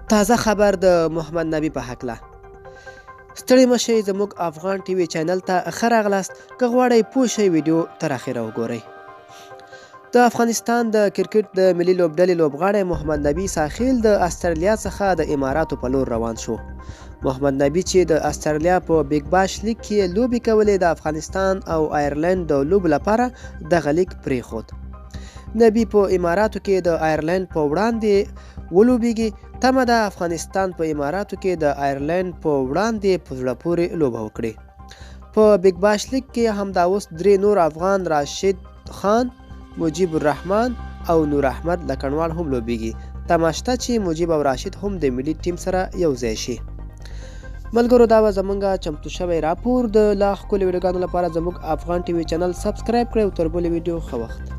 تازه خبر د محمد نبي په هکله. ستړي مشئ زموږ افغان ټي وي چینل ته ښه راغلاست. که غواړئ پوه شئ ویډیو تر اخره وګورئ. د افغانستان د کرکټ د ملي لوبډلې لوبغاړی محمد نبي ساخیل د استرالیا څخه د اماراتو په لور روان شو. محمد نبي چې د استرالیا په بیګ باش لیګ کې لوبې کولې د افغانستان او آیرلند د لوبو لپاره دغه لیګ پرېښود. نبي په اماراتو کې د آیرلند په وړاندې ولوبېږي. تمه ده افغانستان په اماراتو کې د آیرلند په وړاندې په زړه پورې لوبه وکړي. په بیګ باش لیګ کې همدا اوس درې نور افغان راشد خان، مجیب الرحمن او نور احمد لکنوال هم لوبېږي. تمه شته چې مجیب او راشد هم د ملي ټیم سره یو ځای شي. ملګرو، دا به زموږ چمتو شوی راپور. د لا ښکلي ویډیوګانو لپاره زموږ افغان ټي وي چینل سبسکرایب کړئ او تر بلې ویډیو ښه وخت.